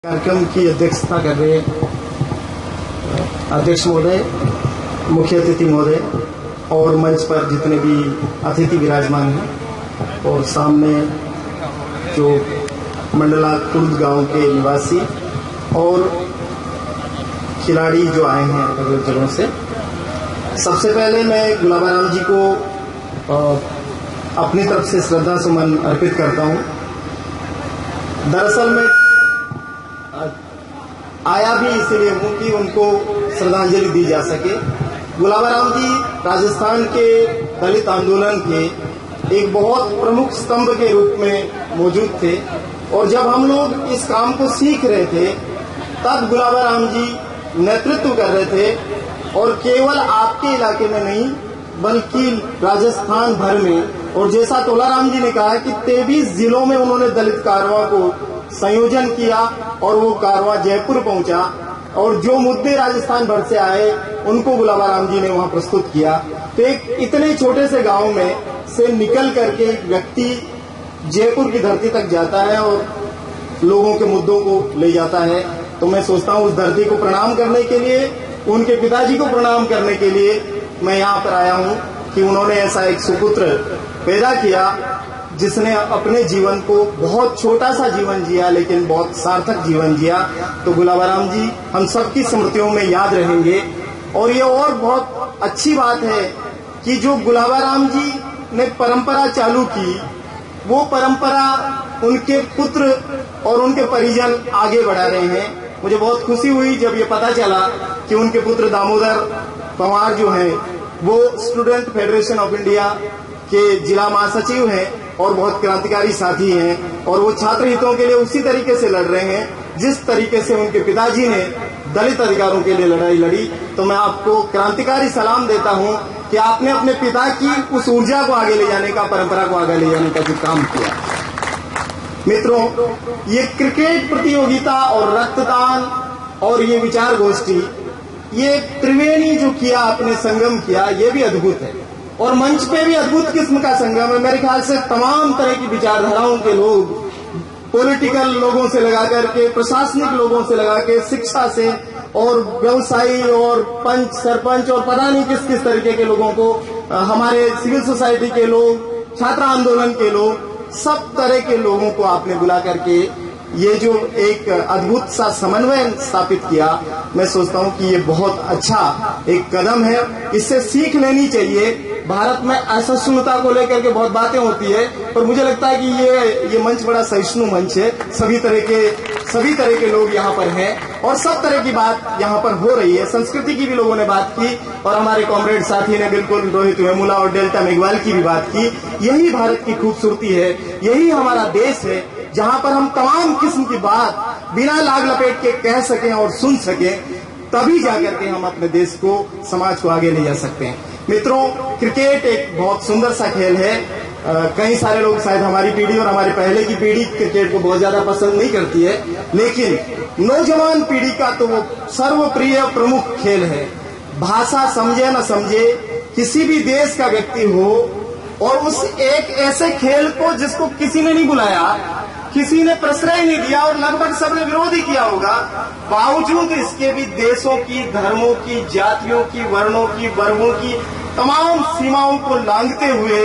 कार्यक्रम की अध्यक्षता कर रहे अध्यक्ष महोदय, मुख्य अतिथि महोदय और मंच पर जितने भी अतिथि विराजमान हैं और सामने जो मंडला कुर्द गांव के निवासी और खिलाड़ी जो आए हैं अलग अलग जगहों से, सबसे पहले मैं गुलाबाराम जी को अपनी तरफ से श्रद्धा सुमन अर्पित करता हूं। दरअसल मैं आया भी इसलिए हूं कि उनको श्रद्धांजलि दी जा सके। गुलाबाराम जी राजस्थान के दलित आंदोलन के एक बहुत प्रमुख स्तंभ के रूप में मौजूद थे और जब हम लोग इस काम को सीख रहे थे तब गुलाबाराम जी नेतृत्व कर रहे थे और केवल आपके इलाके में नहीं बल्कि राजस्थान भर में। और जैसा तोलाराम जी ने कहा कि 23 जिलों में उन्होंने दलित कारवां को संयोजन किया और वो कारवां जयपुर पहुंचा और जो मुद्दे राजस्थान भर से आए उनको गुलाबाराम जी ने वहां प्रस्तुत किया। तो एक इतने छोटे से गांव में से निकल करके एक व्यक्ति जयपुर की धरती तक जाता है और लोगों के मुद्दों को ले जाता है। तो मैं सोचता हूं उस धरती को प्रणाम करने के लिए, उनके पिताजी को प्रणाम करने के लिए मैं यहाँ पर आया हूँ कि उन्होंने ऐसा एक सुपुत्र पैदा किया जिसने अपने जीवन को बहुत छोटा सा जीवन जिया लेकिन बहुत सार्थक जीवन जिया। तो गुलाबाराम जी हम सबकी स्मृतियों में याद रहेंगे। और ये और बहुत अच्छी बात है कि जो गुलाबाराम जी ने परंपरा चालू की वो परंपरा उनके पुत्र और उनके परिजन आगे बढ़ा रहे हैं। मुझे बहुत खुशी हुई जब ये पता चला कि उनके पुत्र दामोदर पंवार जो हैं वो स्टूडेंट फेडरेशन ऑफ इंडिया के जिला महासचिव हैं और बहुत क्रांतिकारी साथी हैं और वो छात्र हितों के लिए उसी तरीके से लड़ रहे हैं जिस तरीके से उनके पिताजी ने दलित अधिकारों के लिए लड़ाई लड़ी। तो मैं आपको क्रांतिकारी सलाम देता हूं कि आपने अपने पिता की उस ऊर्जा को आगे ले जाने का, परंपरा को आगे ले जाने का जो काम किया। मित्रों, ये क्रिकेट प्रतियोगिता और रक्तदान और ये विचार गोष्ठी, ये त्रिवेणी जो किया, आपने संगम किया, ये भी अद्भुत है और मंच पे भी अद्भुत किस्म का संगम है। मेरे ख्याल से तमाम तरह की विचारधाराओं के लोग, पॉलिटिकल लोगों से लगा करके, प्रशासनिक लोगों से लगा के, शिक्षा से और व्यवसायी और पंच सरपंच और पता नहीं किस किस तरीके के लोगों को, हमारे सिविल सोसाइटी के लोग, छात्र आंदोलन के लोग, सब तरह के लोगों को आपने बुला करके ये जो एक अद्भुत सा समन्वय स्थापित किया, मैं सोचता हूं कि ये बहुत अच्छा एक कदम है। इससे सीख लेनी चाहिए। भारत में असहिष्णुता को लेकर के बहुत बातें होती है पर मुझे लगता है कि ये मंच बड़ा सहिष्णु मंच है। सभी तरह के लोग यहाँ पर हैं और सब तरह की बात यहाँ पर हो रही है। संस्कृति की भी लोगों ने बात की और हमारे कॉमरेड साथी ने बिल्कुल रोहित वेमुला और डेल्टा मेघवाल की भी बात की। यही भारत की खूबसूरती है, यही हमारा देश है जहां पर हम तमाम किस्म की बात बिना लाग लपेट के कह सकें और सुन सकें, तभी जाकर के हम अपने देश को, समाज को आगे ले जा सकते हैं। मित्रों, क्रिकेट एक बहुत सुंदर सा खेल है। कई सारे लोग, शायद हमारी पीढ़ी और हमारे पहले की पीढ़ी क्रिकेट को बहुत ज्यादा पसंद नहीं करती है, लेकिन नौजवान पीढ़ी का तो वो सर्वप्रिय प्रमुख खेल है। भाषा समझे न समझे, किसी भी देश का व्यक्ति हो और उस एक ऐसे खेल को जिसको किसी ने नहीं बुलाया, किसी ने प्रश्रय नहीं दिया और लगभग सबने विरोध ही किया होगा, बावजूद इसके भी देशों की, धर्मों की, जातियों की, वर्णों की, वर्गों की तमाम सीमाओं को लांघते हुए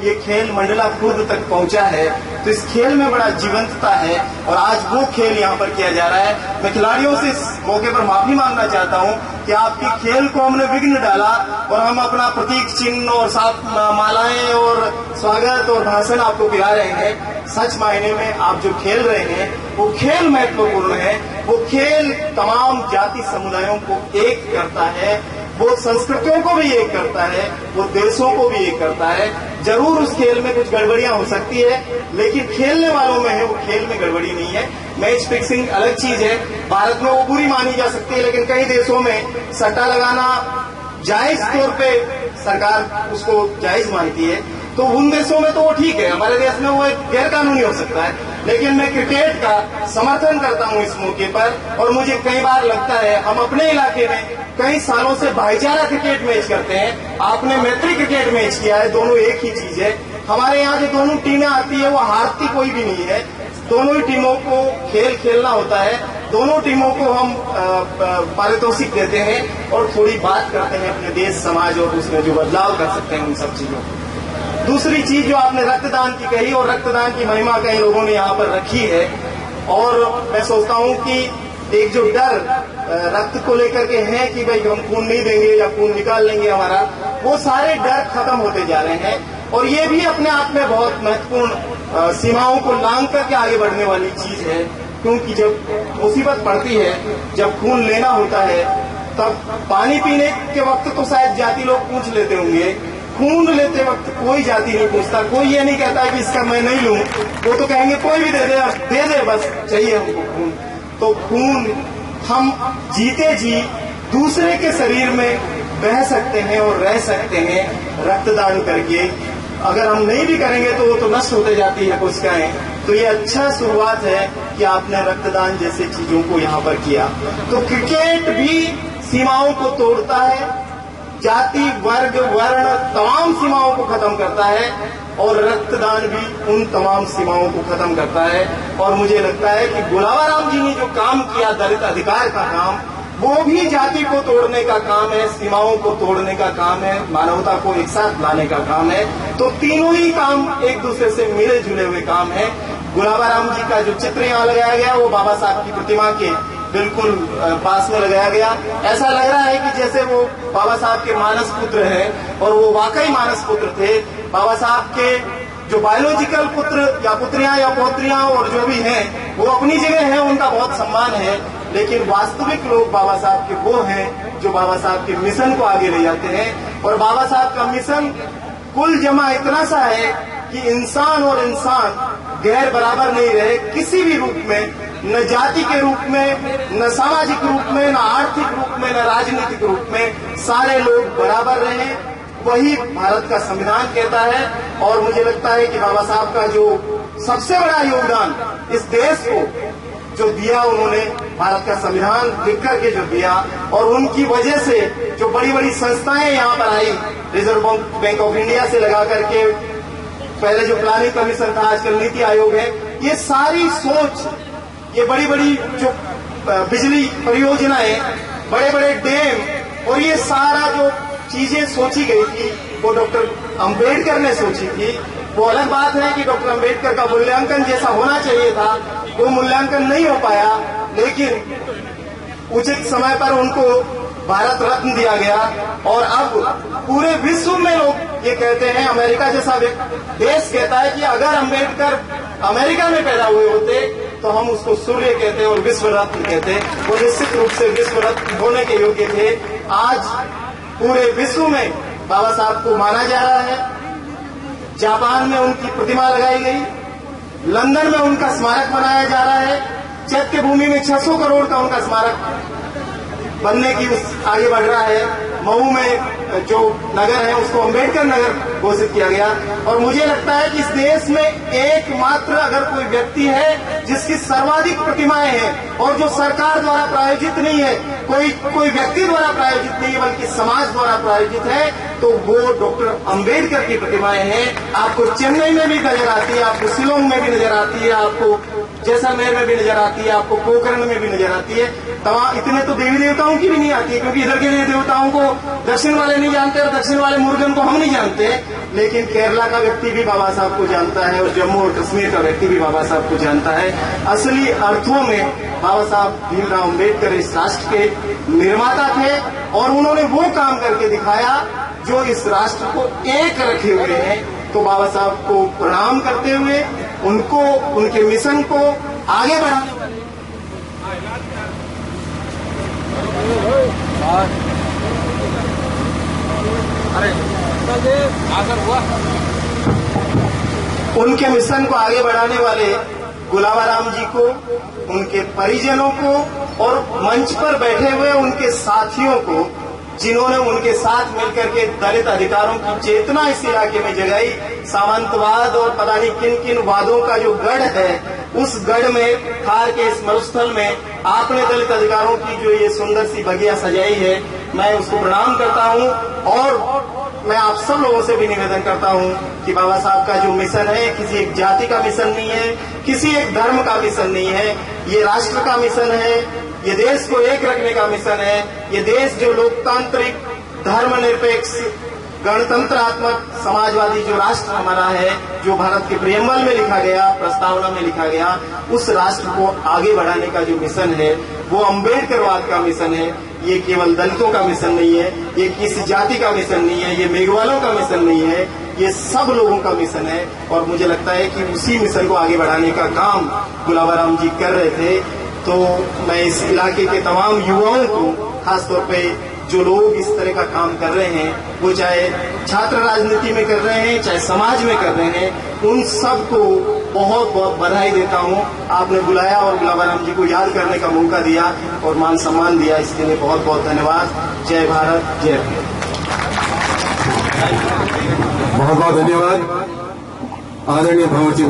ये खेल मंडला कुर्द तक पहुंचा है। तो इस खेल में बड़ा जीवंतता है और आज वो खेल यहाँ पर किया जा रहा है। मैं खिलाड़ियों से इस मौके पर माफी मांगना चाहता हूँ कि आपके खेल को हमने विघ्न डाला और हम अपना प्रतीक चिन्ह और साथ मालाएं और स्वागत और भाषण आपको पिला रहे हैं। सच मायने में आप जो खेल रहे हैं वो खेल महत्वपूर्ण है। वो खेल तमाम जाति समुदायों को एक करता है, वो संस्कृतियों को भी एक करता है, वो देशों को भी एक करता है। जरूर उस खेल में कुछ गड़बड़ियां हो सकती है लेकिन खेलने वालों में है, वो खेल में गड़बड़ी नहीं है। मैच फिक्सिंग अलग चीज है, भारत में वो बुरी मानी जा सकती है लेकिन कई देशों में सट्टा लगाना जायज तौर पे सरकार उसको जायज मानती है। तो उन देशों में तो वो ठीक है, हमारे देश में वो एक गैर कानूनी हो सकता है। लेकिन मैं क्रिकेट का समर्थन करता हूं इस मौके पर और मुझे कई बार लगता है हम अपने इलाके में कई सालों से भाईचारा क्रिकेट मैच करते हैं, आपने मैत्री क्रिकेट मैच किया है, दोनों एक ही चीज है। हमारे यहाँ जो दोनों टीमें आती है वो हारती कोई भी नहीं है, दोनों ही टीमों को खेल खेलना होता है दोनों टीमों को हम पारितोषिक देते हैं और थोड़ी बात करते हैं अपने देश समाज और उसमें जो बदलाव कर सकते हैं उन सब चीजों को। दूसरी चीज जो आपने रक्तदान की कही, और रक्तदान की महिमा कई लोगों ने यहाँ पर रखी है, और मैं सोचता हूँ कि एक जो डर रक्त को लेकर के है कि भाई हम खून नहीं देंगे या खून निकाल लेंगे हमारा, वो सारे डर खत्म होते जा रहे हैं। और ये भी अपने आप में बहुत महत्वपूर्ण सीमाओं को लांघ करके आगे बढ़ने वाली चीज है, क्योंकि जब मुसीबत पड़ती है, जब खून लेना होता है, तब पानी पीने के वक्त तो शायद जाति लोग पूछ लेते होंगे, खून लेते वक्त कोई जाति नहीं पूछता। कोई ये नहीं कहता कि इसका मैं नहीं लूं, वो तो कहेंगे कोई भी दे दे बस चाहिए हमको खून। तो खून हम जीते जी दूसरे के शरीर में बह सकते हैं और रह सकते हैं रक्तदान करके। अगर हम नहीं भी करेंगे तो वो तो नष्ट होते जाती है कोशिकाएं। तो ये अच्छा शुरुआत है कि आपने रक्तदान जैसे चीजों को यहाँ पर किया। तो क्रिकेट भी सीमाओं को तोड़ता है, जाति वर्ग वर्ण तमाम सीमाओं को खत्म करता है, और रक्तदान भी उन तमाम सीमाओं को खत्म करता है। और मुझे लगता है कि गुलाबराम जी ने जो काम किया, दलित अधिकार का काम, वो भी जाति को तोड़ने का काम है, सीमाओं को तोड़ने का काम है, मानवता को एक साथ लाने का काम है। तो तीनों ही काम एक दूसरे से मिले जुले हुए काम है। गुलाबराम जी का जो चित्र यहाँ लगाया गया वो बाबा साहब की प्रतिमा के बिल्कुल पास में लगाया गया। ऐसा लग रहा है कि जैसे वो बाबा साहब के मानस पुत्र हैं, और वो वाकई मानस पुत्र थे। बाबा साहब के जो बायोलॉजिकल पुत्र या पुत्रियां या पौत्रियां और जो भी हैं, वो अपनी जगह हैं, उनका बहुत सम्मान है। लेकिन वास्तविक लोग बाबा साहब के वो हैं जो बाबा साहब के मिशन को आगे ले जाते हैं। और बाबा साहब का मिशन कुल जमा इतना सा है कि इंसान और इंसान गैर बराबर नहीं रहे किसी भी रूप में, न जाति के रूप में, न सामाजिक रूप में, न आर्थिक रूप में, न राजनीतिक रूप में, सारे लोग बराबर रहे। वही भारत का संविधान कहता है। और मुझे लगता है कि बाबा साहब का जो सबसे बड़ा योगदान इस देश को जो दिया, उन्होंने भारत का संविधान लिख करके जो दिया, और उनकी वजह से जो बड़ी बड़ी संस्थाएं यहाँ पर आई, रिजर्व बैंक ऑफ इंडिया से लगा करके, पहले जो प्लानिंग कमीशन था, आजकल नीति आयोग है, ये सारी सोच, ये बड़ी बड़ी जो बिजली परियोजनाएं, बड़े बड़े डैम, और ये सारा जो चीजें सोची गई थी वो डॉक्टर अंबेडकर ने सोची थी। वो अलग बात है कि डॉक्टर अंबेडकर का मूल्यांकन जैसा होना चाहिए था वो मूल्यांकन नहीं हो पाया, लेकिन उचित समय पर उनको भारत रत्न दिया गया। और अब पूरे विश्व में लोग ये कहते हैं, अमेरिका जैसा देश कहता है कि अगर अंबेडकर अमेरिका में पैदा हुए होते तो हम उसको सूर्य कहते और विश्व रत्न कहते। वो निश्चित रूप से विश्व रत्न होने के योग्य थे। आज पूरे विश्व में बाबा साहब को माना जा रहा है। जापान में उनकी प्रतिमा लगाई गई, लंदन में उनका स्मारक बनाया जा रहा है, चैत्य भूमि में 600 करोड़ का उनका स्मारक बनने की आगे बढ़ रहा है। मऊ में जो नगर है उसको अंबेडकर नगर घोषित किया गया। और मुझे लगता है कि इस देश में एकमात्र अगर कोई व्यक्ति है जिसकी सर्वाधिक प्रतिमाएं हैं और जो सरकार द्वारा प्रायोजित नहीं है, कोई व्यक्ति द्वारा प्रायोजित नहीं है, बल्कि समाज द्वारा प्रायोजित है, तो वो डॉक्टर अंबेडकर की प्रतिमाएं हैं। आपको चेन्नई में भी नजर आती है, आपको शिलोंग में भी नजर आती है, आपको जैसलमेर में भी नजर आती है, आपको पोखरण में भी नजर आती है। तमाम इतने तो देवी देवताओं की भी नहीं आती है, क्योंकि इधर के देवी देवताओं को दक्षिण वाले नहीं जानते और दक्षिण वाले मुर्गन को हम नहीं जानते। लेकिन केरला का व्यक्ति भी बाबा साहब को जानता है और जम्मू और कश्मीर का व्यक्ति भी बाबा साहब को जानता है। असली अर्थों में बाबा साहब भीमराव अम्बेडकर इस राष्ट्र के निर्माता थे और उन्होंने वो काम करके दिखाया जो इस राष्ट्र को एक रखे हुए हैं। तो बाबा साहब को प्रणाम करते हुए उनको, उनके मिशन को आगे बढ़ाने उनके मिशन को आगे बढ़ाने वाले गुलाबराम जी को, उनके परिजनों को और मंच पर बैठे हुए उनके साथियों को, जिन्होंने उनके साथ मिलकर के दलित अधिकारों की चेतना इस इलाके में जगाई। सामंतवाद और पता नहीं किन किन वादों का जो गढ़ है, उस गढ़ में, थार के इस मरुस्थल में आपने दलित अधिकारों की जो ये सुंदर सी बगिया सजाई है, मैं उसको प्रणाम करता हूं। और मैं आप सब लोगों से भी निवेदन करता हूं कि बाबा साहब का जो मिशन है किसी एक जाति का मिशन नहीं है, किसी एक धर्म का मिशन नहीं है, ये राष्ट्र का मिशन है, ये देश को एक रखने का मिशन है। ये देश जो लोकतांत्रिक, धर्मनिरपेक्ष, गणतंत्रात्मक, समाजवादी जो राष्ट्र हमारा है, जो भारत के प्रियम्बल में लिखा गया, प्रस्तावना में लिखा गया, उस राष्ट्र को आगे बढ़ाने का जो मिशन है वो अम्बेडकरवाद का मिशन है। ये केवल दलितों का मिशन नहीं है, ये किसी जाति का मिशन नहीं है, ये मेघवालों का मिशन नहीं है, ये सब लोगों का मिशन है। और मुझे लगता है कि उसी मिशन को आगे बढ़ाने का काम गुलाबाराम जी कर रहे थे। तो मैं इस इलाके के तमाम युवाओं को, खासतौर पे जो लोग इस तरह का काम कर रहे हैं, वो चाहे छात्र राजनीति में कर रहे हैं, चाहे समाज में कर रहे हैं, उन सब को बहुत बहुत बधाई देता हूं। आपने बुलाया और गुलाबाराम जी को याद करने का मौका दिया और मान सम्मान दिया, इसके लिए बहुत बहुत धन्यवाद। जय भारत, जय भीम। बहुत बहुत धन्यवाद आदरणीय भंवर जी।